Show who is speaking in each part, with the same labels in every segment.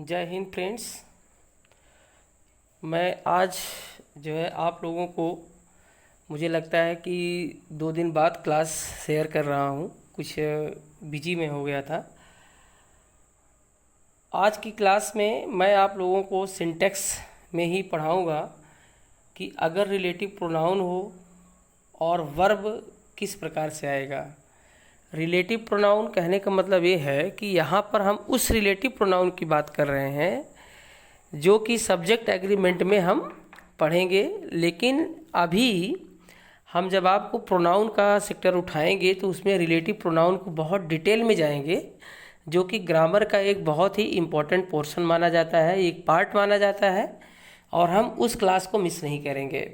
Speaker 1: जय हिंद फ्रेंड्स। मैं आज जो है आप लोगों को मुझे लगता है कि 2 दिन बाद क्लास शेयर कर रहा हूँ। कुछ बिजी में हो गया था। आज की क्लास में मैं आप लोगों को सिंटेक्स में ही पढ़ाऊँगा कि अगर रिलेटिव प्रोनाउन हो और वर्ब किस प्रकार से आएगा। रिलेटिव प्रोनाउन कहने का मतलब ये है कि यहाँ पर हम उस रिलेटिव प्रोनाउन की बात कर रहे हैं जो कि सब्जेक्ट एग्रीमेंट में हम पढ़ेंगे। लेकिन अभी हम जब आपको प्रोनाउन का सेक्टर उठाएंगे तो उसमें रिलेटिव प्रोनाउन को बहुत डिटेल में जाएंगे, जो कि ग्रामर का एक बहुत ही इम्पोर्टेंट पोर्शन माना जाता है, एक पार्ट माना जाता है, और हम उस क्लास को मिस नहीं करेंगे।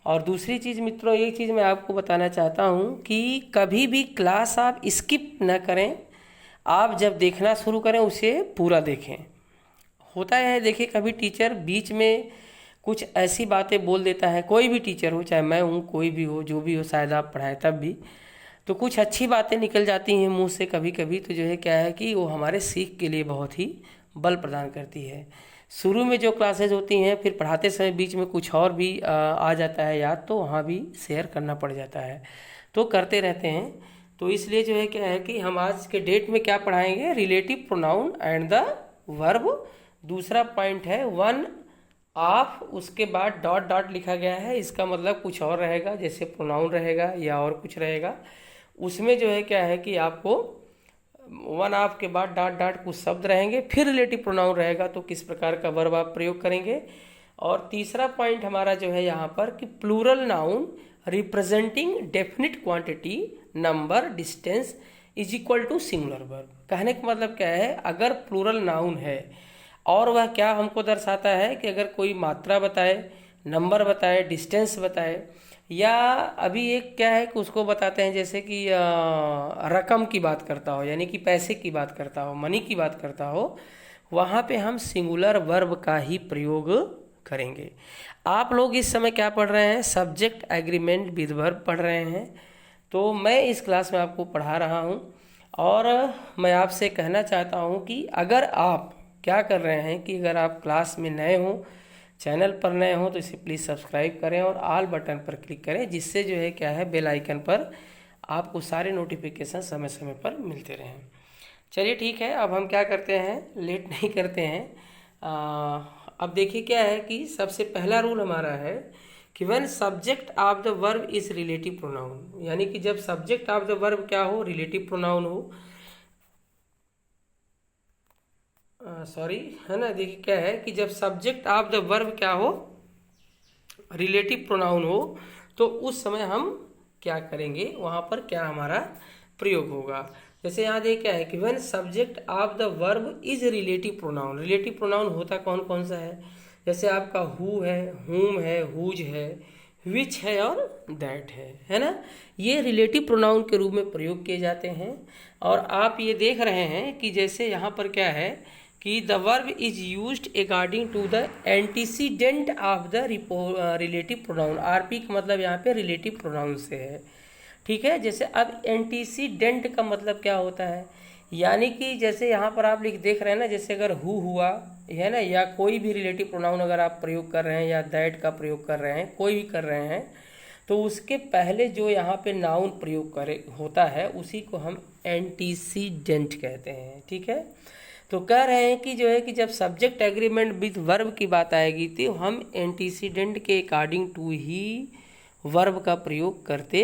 Speaker 1: और दूसरी चीज़ मित्रों, एक चीज़ मैं आपको बताना चाहता हूँ कि कभी भी क्लास आप स्किप न करें। आप जब देखना शुरू करें उसे पूरा देखें। होता है देखिए, कभी टीचर बीच में कुछ ऐसी बातें बोल देता है, कोई भी टीचर हो, चाहे मैं हूँ, कोई भी हो, जो भी हो, शायद आप पढ़ाएं तब भी, तो कुछ अच्छी बातें निकल जाती हैं मुंह से कभी कभी। तो जो है क्या है कि वो हमारे सीख के लिए बहुत ही बल प्रदान करती है। शुरू में जो क्लासेज होती हैं, फिर पढ़ाते समय बीच में कुछ और भी आ जाता है याद, तो वहाँ भी शेयर करना पड़ जाता है, तो करते रहते हैं। तो इसलिए जो है क्या है कि हम आज के डेट में क्या पढ़ाएंगे, relative pronoun and the verb. दूसरा पॉइंट है वन ऑफ, उसके बाद डॉट डॉट लिखा गया है, इसका मतलब कुछ और रहेगा, जैसे प्रोनाउन रहेगा या और कुछ रहेगा। उसमें जो है क्या है कि आपको वन ऑफ के बाद डॉट डॉट कुछ शब्द रहेंगे, फिर रिलेटिव प्रोनाउन रहेगा, तो किस प्रकार का वर्ब आप प्रयोग करेंगे। और तीसरा पॉइंट हमारा जो है यहाँ पर कि plural noun representing definite quantity, number, distance is equal to singular verb. कहने का मतलब क्या है, अगर प्लूरल नाउन है और वह क्या हमको दर्शाता है कि अगर कोई मात्रा बताए, नंबर बताए, डिस्टेंस बताए, या अभी एक क्या है कि उसको बताते हैं जैसे कि रकम की बात करता हो, यानी कि पैसे की बात करता हो, मनी की बात करता हो, वहाँ पे हम सिंगुलर वर्ब का ही प्रयोग करेंगे। आप लोग इस समय क्या पढ़ रहे हैं, सब्जेक्ट एग्रीमेंट विद वर्ब पढ़ रहे हैं। तो मैं इस क्लास में आपको पढ़ा रहा हूँ और मैं आपसे कहना चाहता हूँ कि अगर आप क्या कर रहे हैं कि अगर आप क्लास में नए हों, चैनल पर नए हों, तो इसे प्लीज़ सब्सक्राइब करें और ऑल बटन पर क्लिक करें, जिससे जो है क्या है बेल आइकन पर आपको सारे नोटिफिकेशन समय समय पर मिलते रहें। चलिए ठीक है, अब हम क्या करते हैं, लेट नहीं करते हैं। अब देखिए क्या है कि सबसे पहला रूल हमारा है कि when subject of the verb is relative pronoun, यानी कि जब सब्जेक्ट ऑफ द वर्ब क्या हो, रिलेटिव प्रोनाउन हो, सॉरी, है ना। देखिए क्या है कि जब सब्जेक्ट ऑफ द वर्ब क्या हो, रिलेटिव प्रोनाउन हो, तो उस समय हम क्या करेंगे, वहाँ पर क्या हमारा प्रयोग होगा। जैसे यहाँ देखिए क्या है कि when subject of the verb is relative pronoun. Relative pronoun होता कौन कौन सा है, जैसे आपका हु है, हुम है, हुज है, विच है और दैट है ना। ये रिलेटिव प्रोनाउन के रूप में प्रयोग किए जाते हैं। और आप ये देख रहे हैं कि जैसे यहाँ पर क्या है कि the verb is used according to the antecedent of the relative pronoun. RP का मतलब यहाँ पे रिलेटिव प्रोनाउन से है, ठीक है। जैसे अब एंटीसीडेंट का मतलब क्या होता है, यानी कि जैसे यहाँ पर आप देख रहे हैं ना, जैसे अगर हु हुआ है ना, या कोई भी रिलेटिव प्रोनाउन अगर आप प्रयोग कर रहे हैं या दैट का प्रयोग कर रहे हैं, कोई भी कर रहे हैं, तो उसके पहले जो यहाँ पे नाउन प्रयोग करे होता है उसी को हम एंटीसीडेंट कहते हैं, ठीक है। तो कह रहे हैं कि जो है कि जब सब्जेक्ट एग्रीमेंट विद वर्ब की बात आएगी तो हम एंटीसीडेंट के अकॉर्डिंग टू ही वर्ब का प्रयोग करते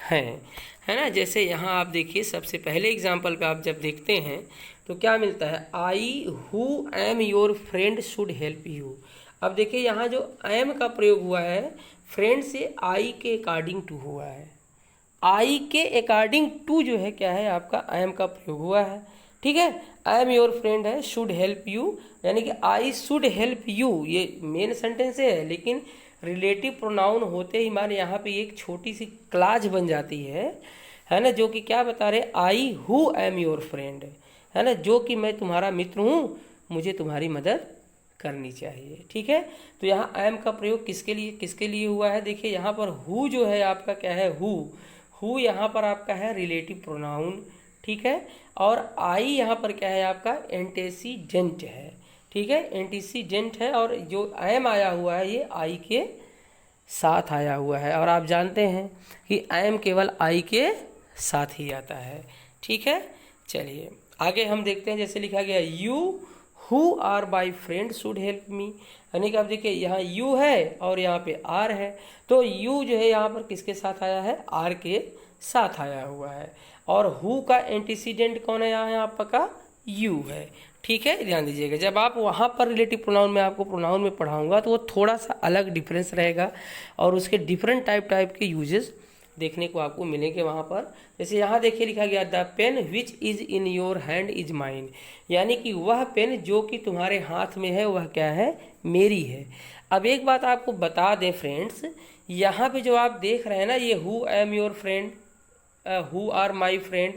Speaker 1: हैं, है ना। जैसे यहाँ आप देखिए, सबसे पहले एग्जाम्पल पे आप जब देखते हैं तो क्या मिलता है, I who am your friend should help you. अब देखिए यहाँ जो एम का प्रयोग हुआ है, फ्रेंड से आई के अकॉर्डिंग टू हुआ है, आई के अकॉर्डिंग टू जो है क्या है आपका एम का प्रयोग हुआ है, ठीक है। आई एम योर फ्रेंड है, शुड हेल्प यू, यानी कि आई शुड हेल्प यू, ये मेन सेंटेंस है, लेकिन रिलेटिव प्रोनाउन होते ही हमारे यहाँ पे एक छोटी सी क्लाज बन जाती है ना, जो कि क्या बता रहे, I who am your friend, है ना, जो कि मैं तुम्हारा मित्र हूँ, मुझे तुम्हारी मदद करनी चाहिए, ठीक है। तो यहाँ एम का प्रयोग किसके लिए हुआ है, देखिए यहाँ पर हु जो है आपका क्या है, हु यहाँ पर आपका है रिलेटिव प्रोनाउन, ठीक है। और आई यहाँ पर क्या है आपका एंटेसीडेंट है, ठीक है, एंटीसीडेंट है और जो एम आया हुआ है ये आई के साथ आया हुआ है, और आप जानते हैं कि एम केवल आई के साथ ही आता है। ठीक है, चलिए आगे हम देखते हैं। जैसे लिखा गया you who are my friend should help me, यानी कि आप देखिए यहाँ यू है और यहाँ पे आर है, तो यू जो है यहाँ पर किसके साथ आया है, आर के साथ आया हुआ है, और हु का एंटीसीडेंट कौन है यहाँ आपका, यू है। ठीक है, ध्यान दीजिएगा, जब आप वहाँ पर रिलेटिव प्रोनाउन में आपको प्रोनाउन में पढ़ाऊंगा तो वो थोड़ा सा अलग डिफरेंस रहेगा और उसके डिफरेंट टाइप के यूजेस देखने को आपको मिलेंगे वहाँ पर। जैसे यहाँ देखिए लिखा गया the pen which is in your hand is mine, यानी कि वह पेन जो कि तुम्हारे हाथ में है वह क्या है, मेरी है। अब एक बात आपको बता दें फ्रेंड्स, यहाँ पे जो आप देख रहे हैं ना, ये who am your friend, who are my friend,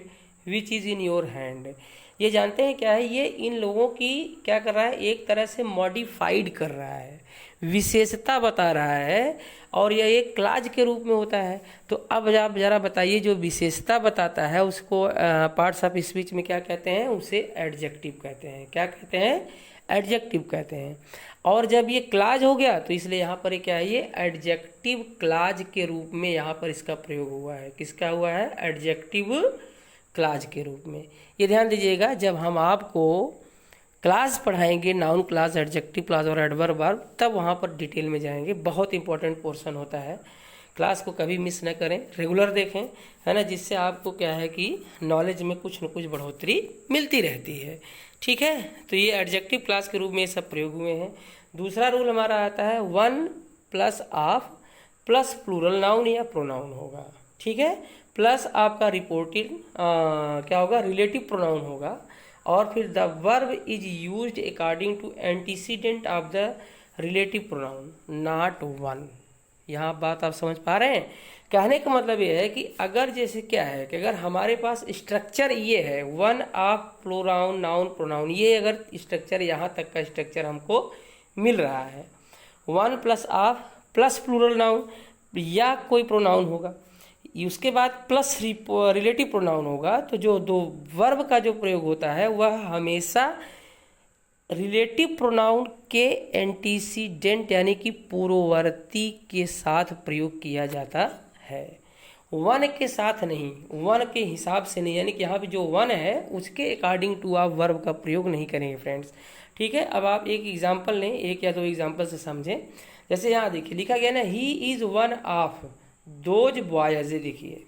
Speaker 1: which is in your hand, ये जानते हैं क्या है, ये इन लोगों की क्या कर रहा है, एक तरह से मॉडिफाइड कर रहा है, विशेषता बता रहा है, और यह एक क्लाज के रूप में होता है। तो अब आप जरा बताइए, जो विशेषता बताता है उसको पार्ट्स ऑफ स्पीच में क्या कहते हैं, उसे एडजेक्टिव कहते हैं। क्या कहते हैं, एडजेक्टिव कहते हैं। और जब ये क्लाज हो गया तो इसलिए यहाँ पर क्या है, ये एडजेक्टिव क्लाज के रूप में यहाँ पर इसका प्रयोग हुआ है। किसका हुआ है, एडजेक्टिव क्लाज के रूप में। ये ध्यान दीजिएगा, जब हम आपको क्लास पढ़ाएंगे, नाउन क्लास, एडजेक्टिव क्लास और एडवर्ब वर्ब, तब वहाँ पर डिटेल में जाएंगे। बहुत इंपॉर्टेंट पोर्शन होता है, क्लास को कभी मिस न करें, रेगुलर देखें, है ना, जिससे आपको क्या है कि नॉलेज में कुछ न कुछ बढ़ोतरी मिलती रहती है। ठीक है, तो ये एडजेक्टिव क्लास के रूप में ये सब प्रयोग हुए हैं। दूसरा रूल हमारा आता है one plus of plus plural noun या प्रोनाउन होगा। ठीक है, प्लस आपका रिपोर्टेड क्या होगा, रिलेटिव प्रोनाउन होगा, और फिर the verb is used according to antecedent of the relative pronoun not one. यहाँ बात आप समझ पा रहे हैं, कहने का मतलब ये है कि अगर जैसे क्या है कि अगर हमारे पास स्ट्रक्चर ये है one of pronoun noun pronoun, ये अगर स्ट्रक्चर यहाँ तक का स्ट्रक्चर हमको मिल रहा है, one plus of plus plural noun या कोई प्रोनाउन होगा, उसके बाद प्लस रिलेटिव प्रोनाउन होगा, तो जो दो वर्ब का जो प्रयोग होता है वह हमेशा रिलेटिव प्रोनाउन के एंटीसीडेंट यानी कि पूर्ववर्ती के साथ प्रयोग किया जाता है, वन के साथ नहीं, वन के हिसाब से नहीं, यानी कि यहाँ पे जो वन है उसके अकॉर्डिंग टू आप वर्ब का प्रयोग नहीं करेंगे फ्रेंड्स। ठीक है, अब आप एक एग्जाम्पल लें, एक या दो एग्जाम्पल से समझें। जैसे यहाँ देखिए लिखा गया ना, he is one of those boys, देखिए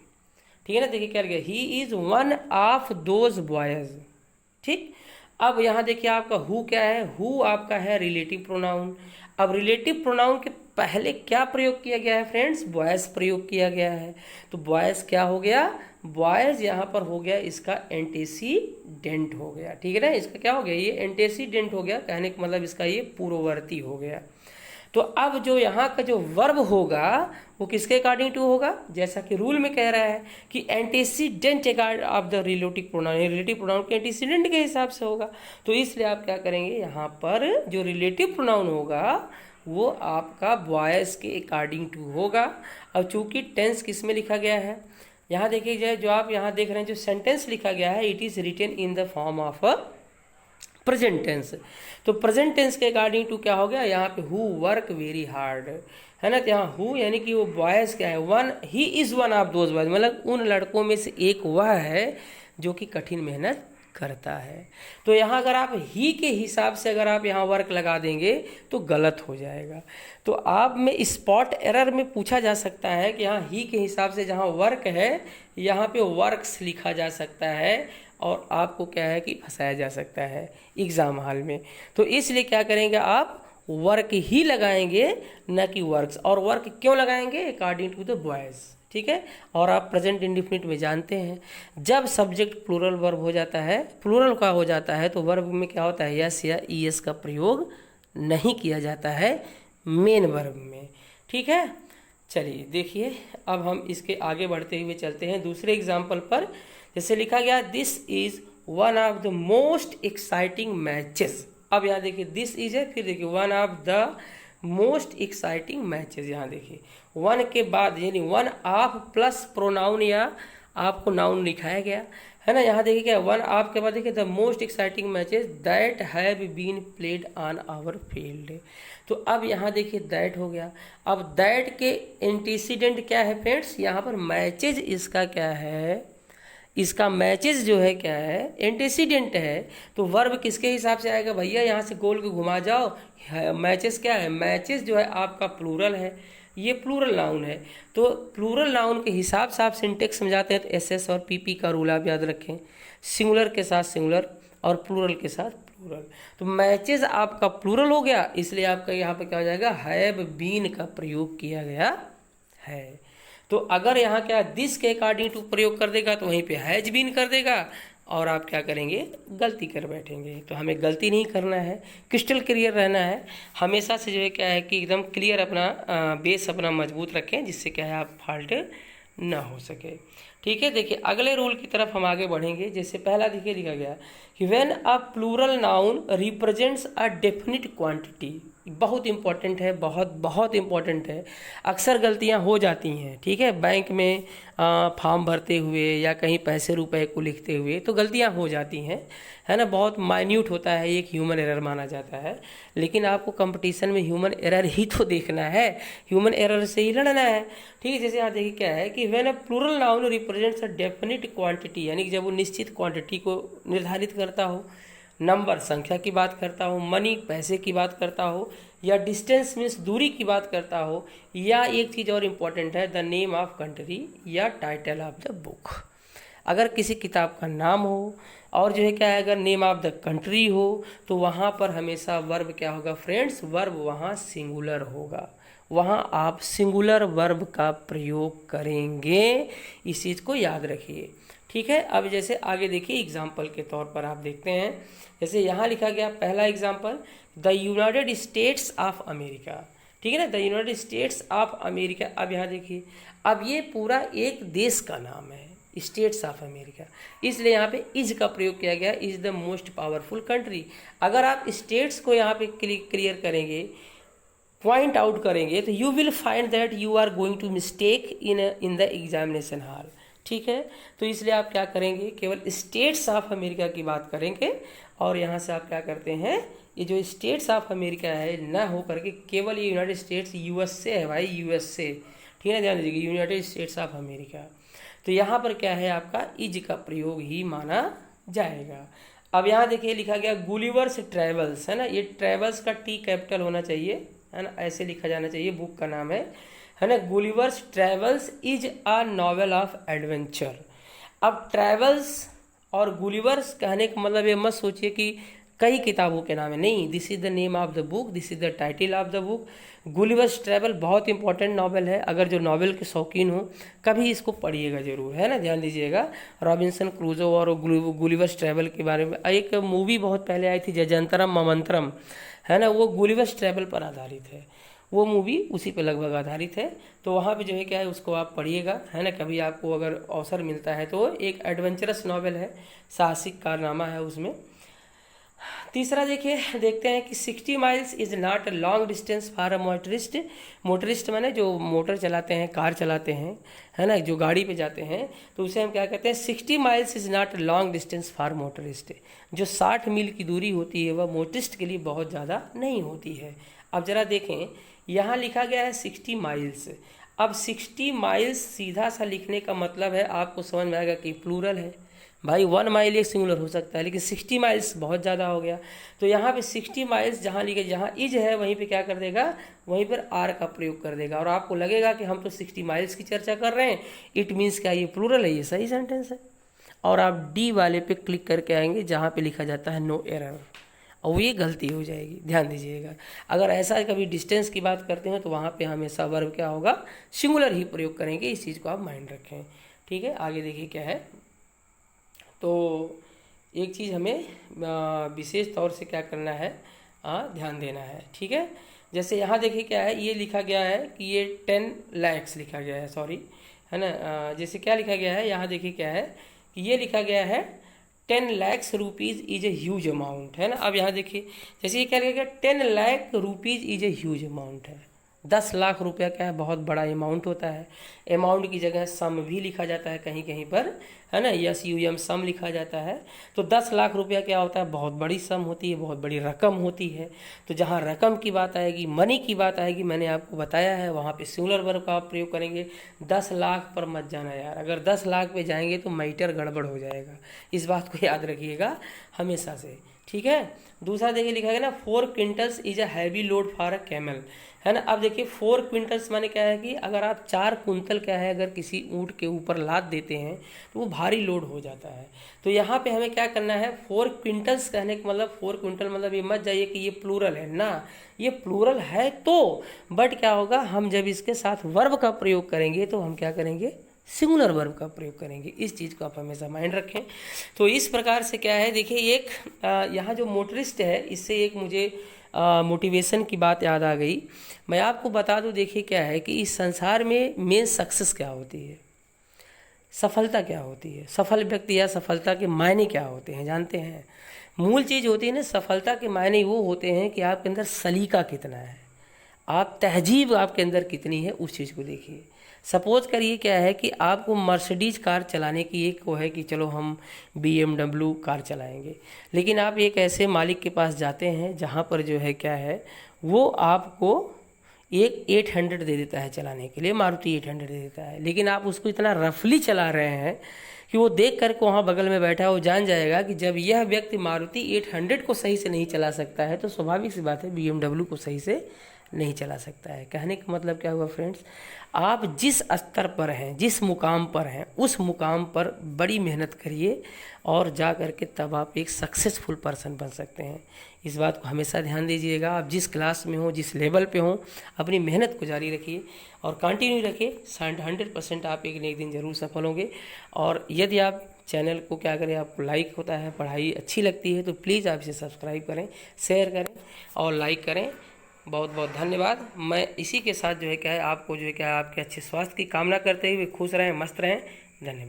Speaker 1: ठीक है ना, देखिए क्या लिखा, he is one of those boys. ठीक, अब यहाँ देखिए आपका हु क्या है, हु आपका है रिलेटिव प्रोनाउन। अब रिलेटिव प्रोनाउन के पहले क्या प्रयोग किया गया है फ्रेंड्स, बॉयज प्रयोग किया गया है, तो बॉयज क्या हो गया, बॉयज यहाँ पर हो गया इसका एंटीसीडेंट हो गया। ठीक है ना, इसका क्या हो गया, ये एंटीसीडेंट हो गया, कहने का मतलब इसका ये पूर्ववर्ती हो गया। तो अब जो यहाँ का जो वर्ब होगा वो किसके अकॉर्डिंग टू होगा, जैसा कि रूल में कह रहा है कि antecedent of the relative pronoun, relative pronoun के एंटीसीडेंट के हिसाब से होगा। तो इसलिए आप क्या करेंगे, यहाँ पर जो रिलेटिव प्रोनाउन होगा वो आपका बॉयज के अकॉर्डिंग टू होगा। अब चूंकि टेंस किस में लिखा गया है, यहाँ देखिए जाए, जो आप यहाँ देख रहे हैं जो सेंटेंस लिखा गया है, it is written in the form of present tense. तो प्रेजेंट टेंस के अकॉर्डिंग टू क्या हो गया, यहाँ पे हु वर्क वेरी हार्ड, है ना, तो यहाँ हु यानी कि वो बॉयज क्या है, one, he is one of those boys, मतलब उन लड़कों में से एक वह है जो कि कठिन मेहनत करता है। तो यहाँ अगर आप ही के हिसाब से अगर आप यहाँ वर्क लगा देंगे तो गलत हो जाएगा। तो आप में स्पॉट एरर में पूछा जा सकता है कि यहाँ ही के हिसाब से जहाँ वर्क है यहाँ पे वर्क्स लिखा जा सकता है, और आपको क्या है कि फंसाया जा सकता है एग्ज़ाम हॉल में। तो इसलिए क्या करेंगे, आप वर्क ही लगाएंगे न कि वर्क्स। और वर्क क्यों लगाएंगे, अकॉर्डिंग टू द बॉयज़। ठीक है, और आप प्रेजेंट इंडेफिनिट में जानते हैं जब सब्जेक्ट प्लूरल वर्ब हो जाता है, प्लूरल का हो जाता है, तो वर्ब में क्या होता है, यस या ईएस का प्रयोग नहीं किया जाता है मेन वर्ब में। ठीक है, चलिए देखिए अब हम इसके आगे बढ़ते हुए चलते हैं दूसरे एग्जाम्पल पर। जैसे लिखा गया, this is one of the most exciting matches. अब यहाँ देखिए दिस इज है, फिर देखिए one of the most exciting matches. यहाँ देखिए वन के बाद यानी वन ऑफ प्लस प्रोनाउन या आपको नाउन लिखाया गया है ना। यहाँ देखिए क्या वन आपके बाद देखिए the most exciting matches that have been played on our field. तो अब यहाँ देखिए दैट हो गया। अब दैट के एंटीसीडेंट क्या है फ्रेंड्स, यहाँ पर मैचेज इसका क्या है, इसका मैचेस जो है क्या है, एंटीसीडेंट है। तो वर्ब किसके हिसाब से आएगा भैया, यहाँ से गोल को घुमा जाओ। मैचेस क्या है, मैचेस जो है आपका प्लूरल है, ये प्लूरल नाउन है। तो प्लूरल नाउन के हिसाब से आप सिंटेक्स समझाते हैं तो एसएस और पीपी का रूल आप याद रखें, सिंगुलर के साथ सिंगुलर और प्लूरल के साथ प्लूरल। तो मैचेस आपका प्लूरल हो गया, इसलिए आपका यहाँ पे क्या हो जाएगा, हैव बीन का प्रयोग किया गया है। तो अगर यहाँ क्या दिस के अकॉर्डिंग टू प्रयोग कर देगा तो वहीं पे हैज बीन कर देगा और आप क्या करेंगे, गलती कर बैठेंगे। तो हमें गलती नहीं करना है, क्रिस्टल क्लियर रहना है हमेशा से, जो है क्या है कि एकदम क्लियर अपना बेस अपना मजबूत रखें, जिससे क्या है आप फॉल्ट ना हो सके। ठीक है, देखिए अगले रूल की तरफ हम आगे बढ़ेंगे। जैसे पहला देखिए लिखा गया कि when a plural noun represents a definite quantity, बहुत इंपॉर्टेंट है, बहुत बहुत इंपॉर्टेंट है। अक्सर गलतियां हो जाती हैं, ठीक है, बैंक में फॉर्म भरते हुए या कहीं पैसे रुपए को लिखते हुए तो गलतियां हो जाती हैं, है ना, बहुत माइन्यूट होता है, एक ह्यूमन एरर माना जाता है। लेकिन आपको कंपटीशन में ह्यूमन एरर ही तो देखना है, ह्यूमन एरर से ही लड़ना है। ठीक है, जैसे यहाँ देखिए क्या है कि when a plural noun represents a definite quantity, यानी कि जब वो निश्चित क्वांटिटी को निर्धारित करता हो, नंबर संख्या की बात करता हो, मनी पैसे की बात करता हो, या डिस्टेंस मीन्स दूरी की बात करता हो, या एक चीज़ और इम्पॉर्टेंट है द नेम ऑफ कंट्री या टाइटल ऑफ द बुक। अगर किसी किताब का नाम हो और जो है क्या है, अगर नेम ऑफ द कंट्री हो तो वहाँ पर हमेशा वर्ब क्या होगा फ्रेंड्स, वर्ब वहाँ सिंगुलर होगा, वहाँ आप सिंगुलर वर्ब का प्रयोग करेंगे, इस चीज़ को याद रखिए। ठीक है, अब जैसे आगे देखिए एग्जाम्पल के तौर पर आप देखते हैं, जैसे यहाँ लिखा गया पहला example, the United states of America. ठीक है ना, the United states of America. अब यहाँ देखिए, अब ये पूरा एक देश का नाम है, स्टेट्स ऑफ अमेरिका, इसलिए यहाँ पे इज का प्रयोग किया गया, is the most powerful country. अगर आप स्टेट्स को यहाँ पे क्लियर करेंगे, पॉइंट आउट करेंगे, तो you will find that you are going to mistake in the examination hall. ठीक है, तो इसलिए आप क्या करेंगे, केवल स्टेट्स ऑफ अमेरिका की बात करेंगे, और यहाँ से आप क्या करते हैं, ये जो स्टेट्स ऑफ अमेरिका है ना हो करके केवल ये यूनाइटेड स्टेट्स यूएसए है भाई, यूएसए। ठीक है, ध्यान दीजिए यूनाइटेड स्टेट्स ऑफ अमेरिका। तो यहाँ पर क्या है, आपका इज का प्रयोग ही माना जाएगा। अब यहाँ देखिए लिखा गया गुलिवर्स ट्रेवल्स, है ना, ये ट्रेवल्स का टी कैपिटल होना चाहिए, है ना, ऐसे लिखा जाना चाहिए, बुक का नाम है ना, Gulliver's travels is a novel of adventure. अब ट्रेवल्स और गुलिवर्स कहने का मतलब ये मत सोचिए कि कई किताबों के नाम है, नहीं, this is the name of the book, this is the title of the book. Gulliver's travel बहुत इंपॉर्टेंट नॉवेल है, अगर जो नॉवेल के शौकीन हो कभी इसको पढ़िएगा जरूर, है ना, ध्यान दीजिएगा। रॉबिन्सन क्रूजो और गुलिवर्स ट्रैवल के बारे में एक मूवी बहुत पहले आई थी, जजंतरम ममंतरम, है ना, वो गुलिवर्स ट्रैवल पर आधारित है, वो मूवी उसी पे लगभग आधारित है। तो वहाँ पे जो है क्या है, उसको आप पढ़िएगा, है ना, कभी आपको अगर अवसर मिलता है तो। एक एडवेंचरस नॉवेल है, साहसिक कारनामा है उसमें। तीसरा देखते हैं कि 60 miles is not a long distance for a motorist. Motorist माने जो मोटर चलाते हैं, कार चलाते हैं, है ना, जो गाड़ी पे जाते हैं, तो उसे हम क्या कहते हैं, 60 miles is not a long distance for motorist. जो 60 मील की दूरी होती है वह मोटरिस्ट के लिए बहुत ज़्यादा नहीं होती है। अब जरा देखें, यहाँ लिखा गया है 60 माइल्स। अब 60 माइल्स सीधा सा लिखने का मतलब है, आपको समझ में आएगा कि प्लूरल है भाई, 1 माइल एक सिंगुलर हो सकता है, लेकिन 60 माइल्स बहुत ज़्यादा हो गया। तो यहाँ पे 60 माइल्स जहाँ लिखे, जहाँ इज है वहीं पे क्या कर देगा, वहीं पर आर का प्रयोग कर देगा, और आपको लगेगा कि हम तो 60 माइल्स की चर्चा कर रहे हैं, इट मीन्स क्या ये प्लूरल है, ये सही सेंटेंस है। और आप डी वाले पे क्लिक करके आएंगे जहाँ पे लिखा जाता है नो एरर, और ये गलती हो जाएगी, ध्यान दीजिएगा। अगर ऐसा कभी डिस्टेंस की बात करते हैं तो वहाँ पे हमेशा वर्ब क्या होगा, सिंगुलर ही प्रयोग करेंगे, इस चीज़ को आप माइंड रखें। ठीक है, आगे देखिए क्या है, तो एक चीज़ हमें विशेष तौर से क्या करना है, ध्यान देना है। ठीक है, जैसे यहाँ देखिए क्या है, ये लिखा गया है कि ये 10 lakhs लिखा गया है, सॉरी, है ना, जैसे क्या लिखा गया है, यहाँ देखिए क्या है कि ये लिखा गया है 10 lakhs rupees is a huge amount, है ना। अब यहाँ देखिए जैसे ये क्या लिखा गया, 10 lakh rupees is a huge amount है, 10 लाख रुपया क्या है, बहुत बड़ा अमाउंट होता है। अमाउंट की जगह सम भी लिखा जाता है कहीं कहीं पर, है ना, SUM सम लिखा जाता है। तो 10 लाख रुपया क्या होता है, बहुत बड़ी सम होती है, बहुत बड़ी रकम होती है। तो जहाँ रकम की बात आएगी, मनी की बात आएगी, मैंने आपको बताया है वहाँ पे सिंगुलर वर्ब का आप प्रयोग करेंगे। 10 लाख पर मत जाना यार, अगर 10 लाख पे जाएंगे तो मैटर गड़बड़ हो जाएगा, इस बात को याद रखिएगा हमेशा से, ठीक है। दूसरा देखिए लिखा है ना, 4 quintals is a heavy load for a camel, है ना। अब देखिए 4 क्विंटल्स माने क्या है कि अगर आप 4 कुंतल क्या है अगर किसी ऊँट के ऊपर लाद देते हैं तो वो भारी लोड हो जाता है। तो यहाँ पे हमें क्या करना है, 4 क्विंटल्स कहने का मतलब 4 क्विंटल मतलब ये मत जाइए कि ये प्लूरल है ना, ये प्लूरल है तो, बट क्या होगा, हम जब इसके साथ वर्ब का प्रयोग करेंगे तो हम क्या करेंगे, सिंगुलर वर्ब का प्रयोग करेंगे। इस चीज़ को आप हमेशा माइंड रखें। तो इस प्रकार से क्या है, देखिए एक यहाँ जो मोटरिस्ट है, इससे एक मुझे मोटिवेशन की बात याद आ गई। मैं आपको बता दूं, देखिए क्या है कि इस संसार में मेन सक्सेस क्या होती है, सफलता क्या होती है, सफल व्यक्ति या सफलता के मायने क्या होते हैं जानते हैं। मूल चीज़ होती है ना, सफलता के मायने वो होते हैं कि आपके अंदर सलीका कितना है, आप तहजीब आपके अंदर कितनी है, उस चीज़ को देखिए। सपोज करिए क्या है कि आपको मर्सिडीज कार चलाने की एक वो है कि चलो हम BMW कार चलाएंगे, लेकिन आप एक ऐसे मालिक के पास जाते हैं जहाँ पर जो है क्या है, वो आपको एक 800 दे देता है चलाने के लिए, मारुति 800 दे देता है, लेकिन आप उसको इतना रफली चला रहे हैं कि वो देख करके वहाँ बगल में बैठा है वो जान जाएगा कि जब यह व्यक्ति मारुति 800 को सही से नहीं चला सकता है तो स्वाभाविक सी बात है BMW को सही से नहीं चला सकता है। कहने का मतलब क्या हुआ फ्रेंड्स, आप जिस स्तर पर हैं, जिस मुकाम पर हैं, उस मुकाम पर बड़ी मेहनत करिए और जा करके तब आप एक सक्सेसफुल पर्सन बन सकते हैं। इस बात को हमेशा ध्यान दीजिएगा। आप जिस क्लास में हो, जिस लेवल पे हो, अपनी मेहनत को जारी रखिए और कंटिन्यू रखिए। 100% आप एक न एक दिन ज़रूर सफल होंगे। और यदि आप चैनल को क्या करें, आपको लाइक होता है, पढ़ाई अच्छी लगती है तो प्लीज़ आप इसे सब्सक्राइब करें, शेयर करें और लाइक करें। बहुत बहुत धन्यवाद। मैं इसी के साथ जो है क्या है आपको जो है क्या आपके अच्छे स्वास्थ्य की कामना करते हुए खुश रहें, मस्त रहें। धन्यवाद।